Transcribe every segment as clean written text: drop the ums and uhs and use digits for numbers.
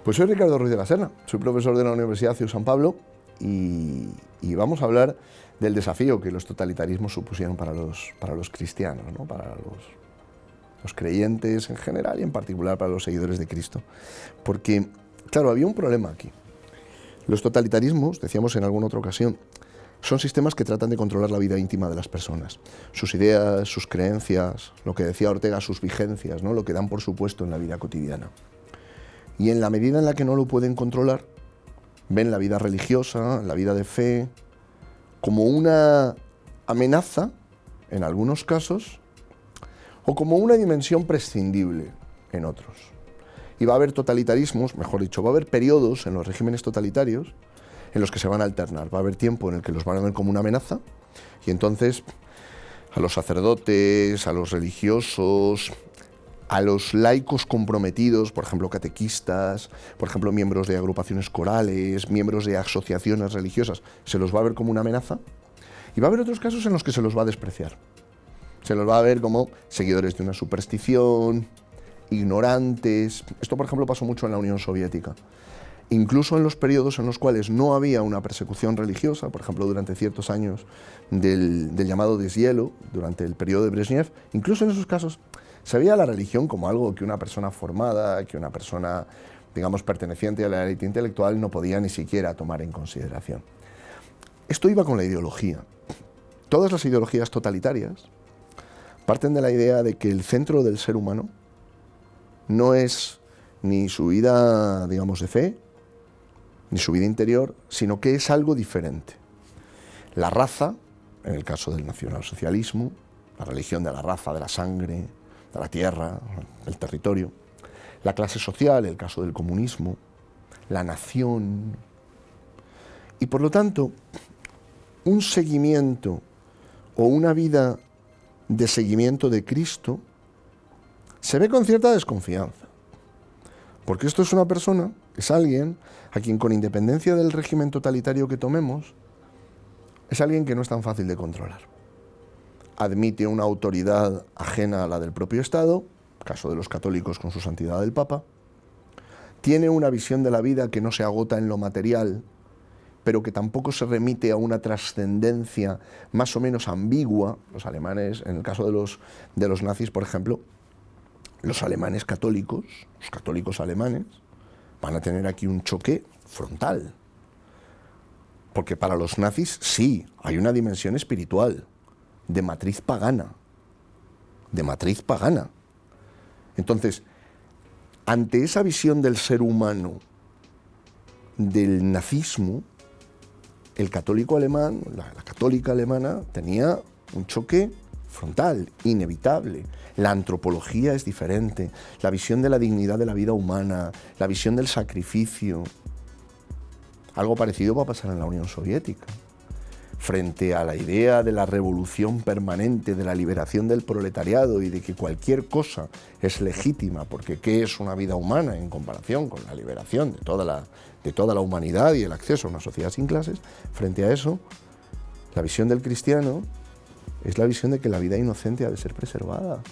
Pues soy Ricardo Ruiz de la Serna, soy profesor de la Universidad CEU San Pablo y vamos a hablar del desafío que los totalitarismos supusieron para los cristianos, ¿no? Para los creyentes en general y en particular para los seguidores de Cristo. Porque, claro, había un problema aquí. Los totalitarismos, decíamos en alguna otra ocasión, son sistemas que tratan de controlar la vida íntima de las personas, sus ideas, sus creencias, lo que decía Ortega, sus vigencias, ¿no? Lo que dan por supuesto en la vida cotidiana. Y en la medida en la que no lo pueden controlar, ven la vida religiosa, la vida de fe, como una amenaza, en algunos casos, o como una dimensión prescindible en otros. Y va a haber totalitarismos, mejor dicho, va a haber periodos en los regímenes totalitarios en los que se van a alternar. Va a haber tiempo en el que los van a ver como una amenaza y entonces a los sacerdotes, a los religiosos, a los laicos comprometidos, por ejemplo catequistas, por ejemplo miembros de agrupaciones corales, miembros de asociaciones religiosas, se los va a ver como una amenaza y va a haber otros casos en los que se los va a despreciar. Se los va a ver como seguidores de una superstición, ignorantes. Esto, por ejemplo, pasó mucho en la Unión Soviética. Incluso en los periodos en los cuales no había una persecución religiosa, por ejemplo, durante ciertos años del llamado deshielo, durante el periodo de Brezhnev, incluso en esos casos se veía la religión como algo que una persona formada, que una persona, digamos, perteneciente a la élite intelectual no podía ni siquiera tomar en consideración. Esto iba con la ideología. Todas las ideologías totalitarias parten de la idea de que el centro del ser humano no es ni su vida, digamos, de fe, ni su vida interior, sino que es algo diferente. La raza, en el caso del nacionalsocialismo, la religión de la raza, de la sangre, de la tierra, del territorio, la clase social, el caso del comunismo, la nación, y por lo tanto, un seguimiento o una vida de seguimiento de Cristo se ve con cierta desconfianza. Porque esto es una persona, es alguien a quien con independencia del régimen totalitario que tomemos, es alguien que no es tan fácil de controlar. Admite una autoridad ajena a la del propio Estado, caso de los católicos con su santidad del Papa, tiene una visión de la vida que no se agota en lo material, pero que tampoco se remite a una trascendencia más o menos ambigua. Los alemanes, en el caso de los nazis, por ejemplo, los alemanes católicos, los católicos alemanes, van a tener aquí un choque frontal. Porque para los nazis sí, hay una dimensión espiritual, de matriz pagana. De matriz pagana. Entonces, ante esa visión del ser humano, del nazismo, el católico alemán, la católica alemana, tenía un choque frontal, inevitable. La antropología es diferente, la visión de la dignidad de la vida humana, la visión del sacrificio. Algo parecido va a pasar en la Unión Soviética. Frente a la idea de la revolución permanente, de la liberación del proletariado y de que cualquier cosa es legítima, porque ¿qué es una vida humana en comparación con la liberación de toda la humanidad y el acceso a una sociedad sin clases? Frente a eso, la visión del cristiano es la visión de que la vida inocente ha de ser preservada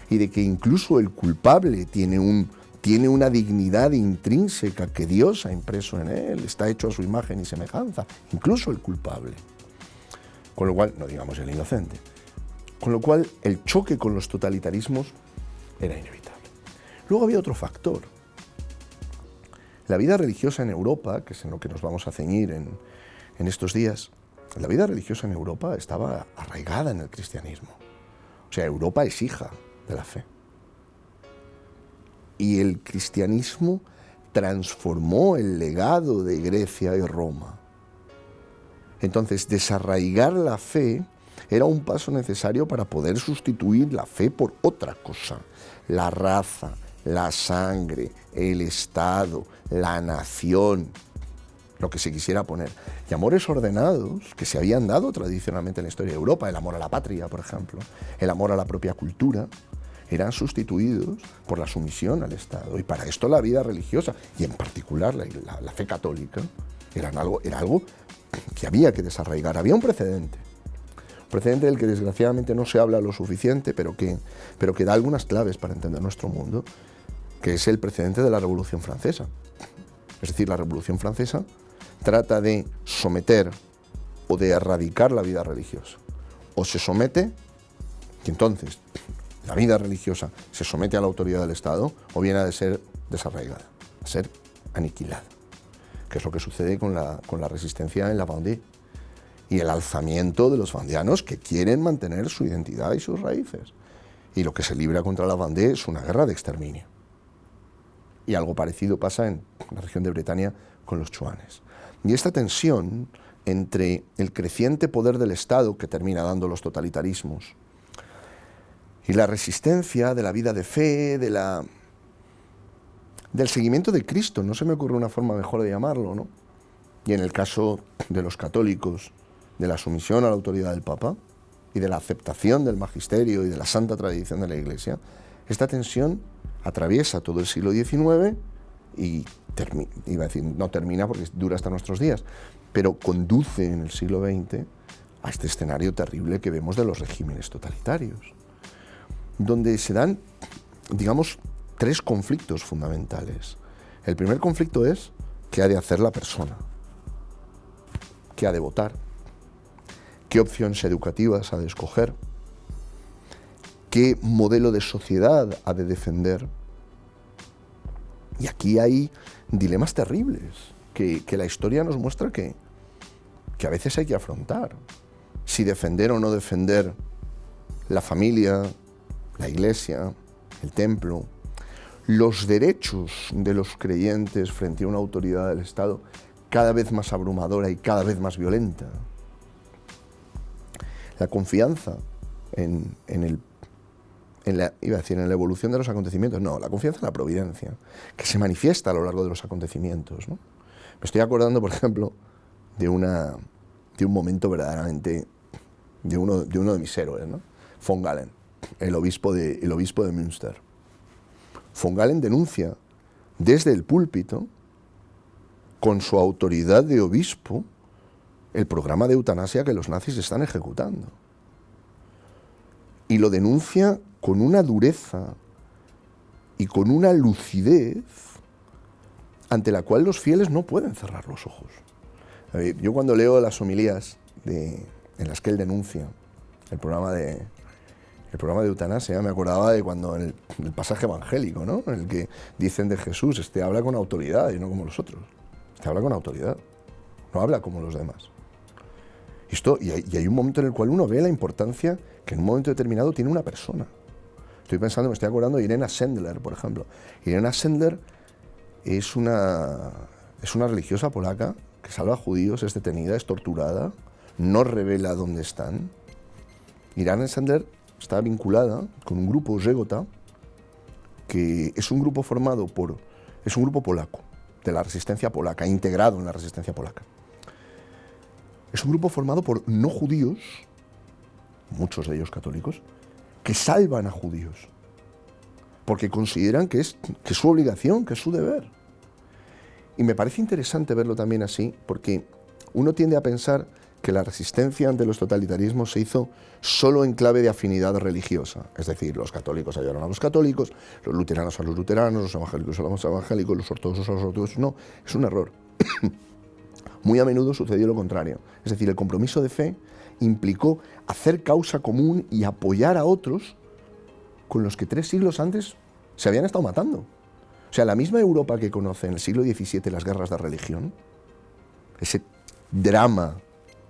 y de que incluso el culpable tiene una dignidad intrínseca que Dios ha impreso en él, está hecho a su imagen y semejanza, incluso el culpable. Con lo cual, no digamos el inocente, con lo cual el choque con los totalitarismos era inevitable. Luego había otro factor. La vida religiosa en Europa, que es en lo que nos vamos a ceñir en estos días, la vida religiosa en Europa estaba arraigada en el cristianismo. O sea, Europa es hija de la fe. Y el cristianismo transformó el legado de Grecia y Roma. Entonces, desarraigar la fe era un paso necesario para poder sustituir la fe por otra cosa. La raza, la sangre, el Estado, la nación, lo que se quisiera poner. Y amores ordenados que se habían dado tradicionalmente en la historia de Europa, el amor a la patria, por ejemplo, el amor a la propia cultura, eran sustituidos por la sumisión al Estado. Y para esto la vida religiosa, y en particular la fe católica, era algo que había que desarraigar. Había un precedente del que desgraciadamente no se habla lo suficiente, pero que da algunas claves para entender nuestro mundo, que es el precedente de la Revolución Francesa. es decir, la Revolución Francesa, trata de someter o de erradicar la vida religiosa. O se somete, y entonces la vida religiosa se somete a la autoridad del Estado, o viene a ser desarraigada, a ser aniquilada, que es lo que sucede con la resistencia en la Vendée y el alzamiento de los vandianos que quieren mantener su identidad y sus raíces. Y lo que se libra contra la Vendée es una guerra de exterminio. Y algo parecido pasa en la región de Bretaña con los chuanes. Y esta tensión entre el creciente poder del Estado que termina dando los totalitarismos y la resistencia de la vida de fe, del seguimiento de Cristo, no se me ocurre una forma mejor de llamarlo, ¿no? Y en el caso de los católicos, de la sumisión a la autoridad del Papa y de la aceptación del magisterio y de la santa tradición de la Iglesia, esta tensión atraviesa todo el siglo XIX y iba a decir, no termina porque dura hasta nuestros días, pero conduce en el siglo XX a este escenario terrible que vemos de los regímenes totalitarios, donde se dan, digamos, tres conflictos fundamentales. El primer conflicto es qué ha de hacer la persona, qué ha de votar, qué opciones educativas ha de escoger, qué modelo de sociedad ha de defender. Y aquí hay dilemas terribles que la historia nos muestra que a veces hay que afrontar. Si defender o no defender la familia, la iglesia, el templo, los derechos de los creyentes frente a una autoridad del Estado cada vez más abrumadora y cada vez más violenta. La confianza en la evolución de los acontecimientos, no, la confianza en la providencia, que se manifiesta a lo largo de los acontecimientos, ¿no? Me estoy acordando, por ejemplo, de un momento verdaderamente, de uno de mis héroes, ¿no? Von Galen, el obispo de Münster. Von Galen denuncia desde el púlpito, con su autoridad de obispo, el programa de eutanasia que los nazis están ejecutando. Y lo denuncia con una dureza y con una lucidez ante la cual los fieles no pueden cerrar los ojos. Yo cuando leo las homilías en las que él denuncia el programa de eutanasia, me acordaba de cuando en el pasaje evangélico, ¿no? En el que dicen de Jesús, habla con autoridad y no como los otros. Habla con autoridad, no habla como los demás. Y hay un momento en el cual uno ve la importancia que en un momento determinado tiene una persona. Me estoy acordando de Irena Sendler, por ejemplo. Irena Sendler es una religiosa polaca que salva a judíos, es detenida, es torturada, no revela dónde están. Irena Sendler está vinculada con un grupo Żegota, que es un grupo polaco, de la resistencia polaca, integrado en la resistencia polaca. Es un grupo formado por no judíos, muchos de ellos católicos, que salvan a judíos, porque consideran que es su obligación, que es su deber. Y me parece interesante verlo también así, porque uno tiende a pensar que la resistencia ante los totalitarismos se hizo solo en clave de afinidad religiosa. Es decir, los católicos ayudaron a los católicos, los luteranos a los luteranos, los evangélicos a los evangélicos, los ortodoxos a los ortodoxos. No, es un error. Muy a menudo sucedió lo contrario. Es decir, el compromiso de fe implicó hacer causa común y apoyar a otros con los que 3 siglos antes se habían estado matando. O sea, la misma Europa que conoce en el siglo XVII las guerras de religión, ese drama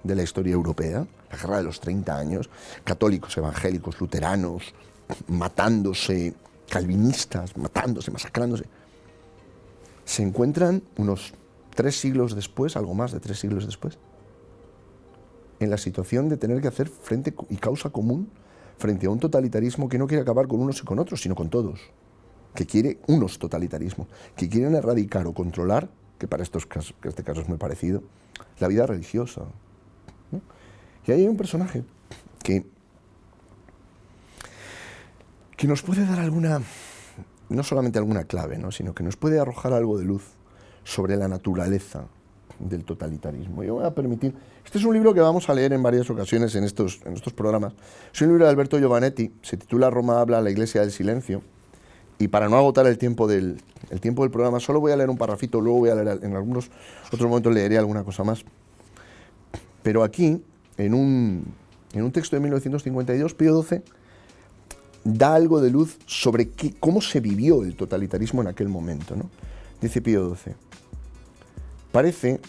de la historia europea, la guerra de los 30 años, católicos, evangélicos, luteranos, matándose, calvinistas, matándose, masacrándose, se encuentran unos 3 siglos después, algo más de 3 siglos después, en la situación de tener que hacer frente y causa común frente a un totalitarismo que no quiere acabar con unos y con otros, sino con todos, que quiere unos totalitarismos, que quieren erradicar o controlar, que para estos casos, que este caso es muy parecido, la vida religiosa, ¿no? Y ahí hay un personaje que nos puede dar no solamente alguna clave, ¿no? Sino que nos puede arrojar algo de luz sobre la naturaleza del totalitarismo. Yo voy a permitir... Este es un libro que vamos a leer en varias ocasiones en estos programas. Es un libro de Alberto Giovannetti, se titula Roma habla, la Iglesia del silencio, y para no agotar el tiempo del programa, solo voy a leer un parrafito, luego voy a leer, en algunos otros momentos leeré alguna cosa más. Pero aquí, en un texto de 1952, Pío XII da algo de luz sobre cómo se vivió el totalitarismo en aquel momento, ¿no? Dice Pío XII,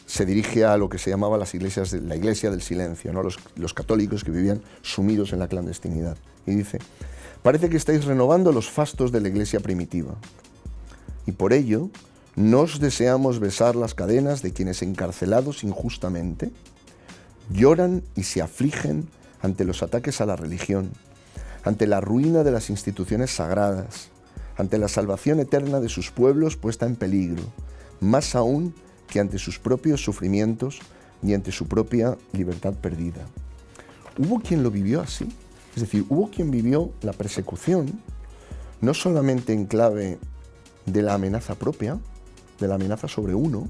se dirige a lo que se llamaba la iglesia del silencio, ¿no? Los católicos que vivían sumidos en la clandestinidad. Y dice, parece que estáis renovando los fastos de la iglesia primitiva. Y por ello, nos deseamos besar las cadenas de quienes encarcelados injustamente lloran y se afligen ante los ataques a la religión, ante la ruina de las instituciones sagradas, ante la salvación eterna de sus pueblos puesta en peligro, más aún que ante sus propios sufrimientos y ante su propia libertad perdida. Hubo quien lo vivió así, es decir, hubo quien vivió la persecución no solamente en clave de la amenaza propia, de la amenaza sobre uno,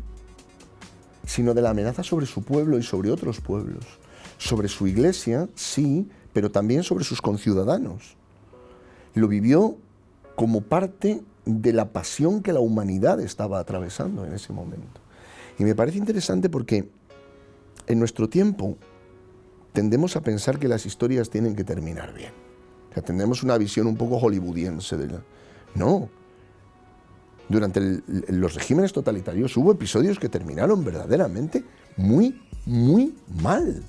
sino de la amenaza sobre su pueblo y sobre otros pueblos, sobre su iglesia, sí, pero también sobre sus conciudadanos. Lo vivió como parte de la pasión que la humanidad estaba atravesando en ese momento. Y me parece interesante porque en nuestro tiempo tendemos a pensar que las historias tienen que terminar bien. O sea, tenemos una visión un poco hollywoodiense de la... No. Durante los regímenes totalitarios hubo episodios que terminaron verdaderamente muy, muy mal.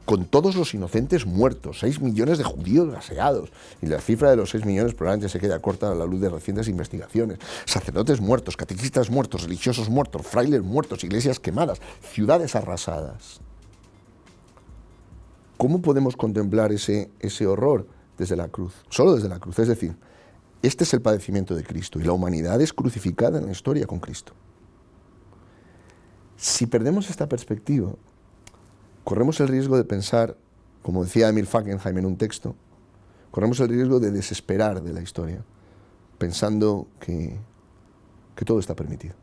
Con todos los inocentes muertos, 6 millones de judíos gaseados. Y la cifra de los 6 millones probablemente se queda corta a la luz de recientes investigaciones. Sacerdotes muertos, catequistas muertos, religiosos muertos, frailes muertos, iglesias quemadas, ciudades arrasadas. ¿Cómo podemos contemplar ese horror? Desde la cruz, solo desde la cruz. Es decir, este es el padecimiento de Cristo y la humanidad es crucificada en la historia con Cristo. Si perdemos esta perspectiva, corremos el riesgo de pensar, como decía Emil Fackenheim en un texto, corremos el riesgo de desesperar de la historia, pensando que todo está permitido.